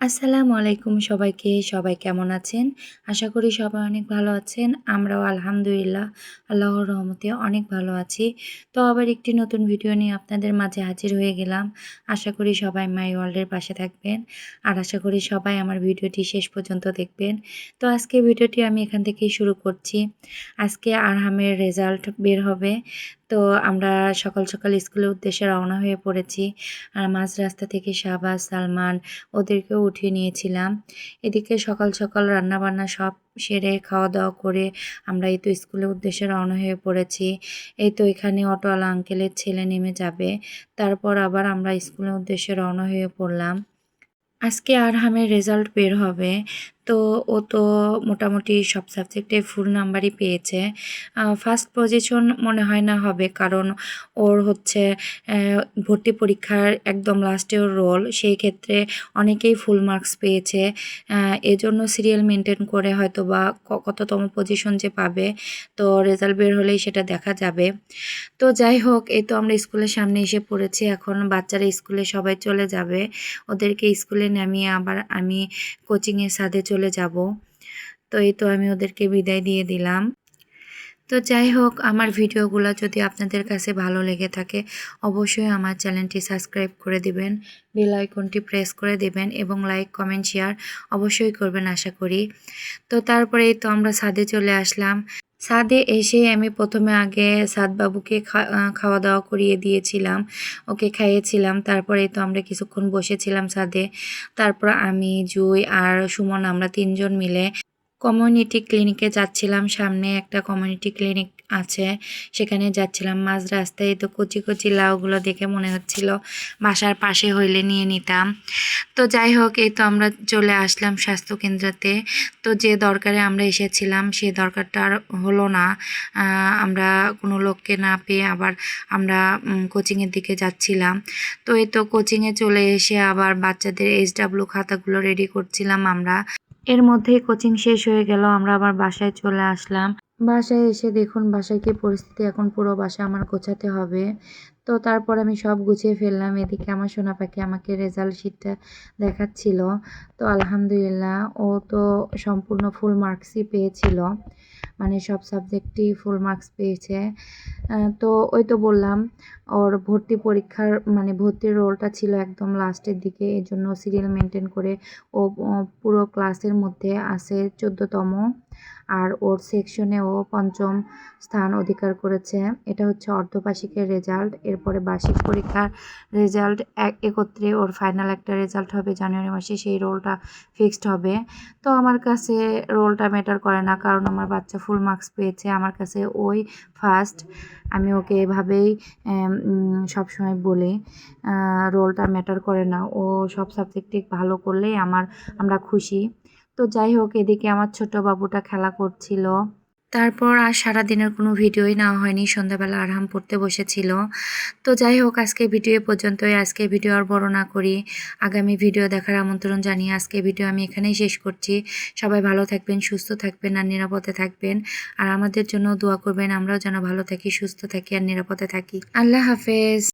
আসসালামু আলাইকুম সবাইকে। সবাই কেমন আছেন? আশা করি সবাই অনেক ভালো আছেন। আমরাও আলহামদুলিল্লাহ আল্লাহর রহমতে অনেক ভালো আছি। তো আবার একটি নতুন ভিডিও নিয়ে আপনাদের মাঝে হাজির হয়ে গেলাম। আশা করি সবাই মাই ওয়ার্ল্ডের পাশে থাকবেন। আর আশা করি সবাই আমার ভিডিওটি শেষ পর্যন্ত দেখবেন। তো আজকে ভিডিওটি আমি এখান থেকেই শুরু করছি। আজকে আরহামের রেজাল্ট বের হবে। তো আমরা সকাল, সকাল স্কুলের উদ্দেশ্যে রওনা হয়ে পড়েছি। আর মাঝ রাস্তা থেকে শাহবাজ, সালমান ওদেরকেও উঠিয়ে নিয়েছিলাম। এদিকে সকাল, সকাল রান্নাবান্না সব সেরে খাওয়া-দাওয়া করে আমরা এই তো স্কুলের উদ্দেশ্যে রওনা হয়ে পড়েছি। এই তো এখানে অটোওয়ালা আঙ্কেলের ছেলে নেমে যাবে। তারপর আবার আমরা স্কুলের উদ্দেশ্যে রওনা হয়ে পড়লাম। আজকে আরহামের রেজাল্ট বের হবে। তো ও তো মোটামুটি সব সাবজেক্টে ফুল নাম্বারই পেয়েছে। ফার্স্ট পজিশন মনে হয় না হবে, কারণ ওর হচ্ছে ভর্তি পরীক্ষার একদম লাস্টে ওর রোল। সেই ক্ষেত্রে অনেকেই ফুল মার্কস পেয়েছে। এজন্য সিরিয়াল মেইনটেইন করে হয়তোবা কততম পজিশন যে পাবে, তো রেজাল্ট বের হলেই সেটা দেখা যাবে। তো যাই হোক, এই তো আমরা স্কুলের সামনে এসে পড়েছি। এখন বাচ্চারা স্কুলে সবাই চলে যাবে। ওদেরকে স্কুলে নামিয়ে আবার আমি কোচিংয়ের ছাদে চলে যাব। তো এই তো আমি ওদেরকে বিদায় দিয়ে দিলাম। তো যাই হোক, আমার ভিডিওগুলো যদি আপনাদের কাছে ভালো লেগে থাকে অবশ্যই আমার চ্যানেলটি সাবস্ক্রাইব করে দিবেন, বেল আইকনটি প্রেস করে দিবেন এবং লাইক, কমেন্ট, শেয়ার অবশ্যই করবেন আশা করি। তো তারপরেই তো আমরা ছাদে চলে আসলাম। ছাদে এসে আমি প্রথমে আগে সাদ বাবুকে খাওয়া-দাওয়া করিয়ে দিয়েছিলাম। ওকে খাইয়েছিলাম। তারপরেই তো আমরা কিছুক্ষণ বসেছিলাম ছাদে। তারপর আমি, জুই আর সুমন আমরা ৩ জন মিলে কমিউনিটি ক্লিনিকে যাচ্ছিলাম। সামনে একটা কমিউনিটি ক্লিনিক আছে, সেখানে যাচ্ছিলাম। মাঝ রাস্তায় তো কচি, কচি লাউগুলো দেখে মনে হচ্ছিল বাসার পাশে হইলে নিয়ে নিতাম। তো যাই হোক, এই তো আমরা চলে আসলাম স্বাস্থ্যকেন্দ্রতে। তো যে দরকারে আমরা এসেছিলাম সে দরকারটা আর হলো না। আমরা কোনো লোককে না পেয়ে আবার আমরা কোচিংয়ের দিকে যাচ্ছিলাম। তো এই তো কোচিংয়ে চলে এসে আবার বাচ্চাদের SW খাতাগুলো রেডি করছিলাম আমরা। এর মধ্যেই কোচিং শেষ হয়ে গেল। আমরা আবার বাসায় চলে আসলাম। বাসায় এসে দেখুন বাসায় কি পরিস্থিতি, এখন পুরো বাসা আমার গোছাতে হবে। তো তারপর আমি সব গুছিয়ে ফেললাম। এদিকে আমার সোনা পাখি আমাকে রেজাল্ট শিটটা দেখাচ্ছিল। তো আলহামদুলিল্লাহ ও তো সম্পূর্ণ ফুল মার্কসই পেয়েছিল। মানে সব সাবজেক্টেই ফুল মার্কস পেয়েছে। তো ওই তো বললাম ওর ভর্তি পরীক্ষার মানে ভর্তির রোলটা ছিল একদম লাস্টের দিকে। এজন্য সিরিয়াল মেইনটেইন করে ও পুরো ক্লাসের মধ্যে আছে 14তম। আর ওর সেকশনে ও ৫ম স্থান অধিকার করেছে। এটা হচ্ছে অর্ধবার্ষিকের রেজাল্ট। এরপরে বার্ষিক পরীক্ষার রেজাল্ট একত্রে ওর ফাইনাল একটা রেজাল্ট হবে জানুয়ারি মাসে, সেই রোলটা ফিক্সড হবে। তো আমার কাছে রোলটা ম্যাটার করে না, কারণ আমার বাচ্চা ফুল মার্কস পেয়েছে। আমার কাছে ওই ফার্স্ট। আমি ওকে এভাবেই সবসময় বলি, রোলটা ম্যাটার করে না। ও সব সাবজেক্টে ভালো করলেই আমরা খুশি। তো যাই হোক, এদিকে আমার ছোট বাবুটা খেলা করছিল। তারপর আর সারাদিনের কোনো ভিডিওই নেওয়া হয়নি। সন্ধ্যাবেলা আরহাম পড়তে বসেছিল। তো যাই হোক, আজকে ভিডিও এ পর্যন্তই। আজকে ভিডিও আর বড় না করি। আগামী ভিডিও দেখার আমন্ত্রণ জানিয়ে আজকে ভিডিও আমি এখানেই শেষ করছি। সবাই ভালো থাকবেন, সুস্থ থাকবেন আর নিরাপদে থাকবেন। আর আমাদের জন্য দোয়া করবেন, আমরাও যেন ভালো থাকি, সুস্থ থাকি আর নিরাপদে থাকি। আল্লাহ হাফেজ।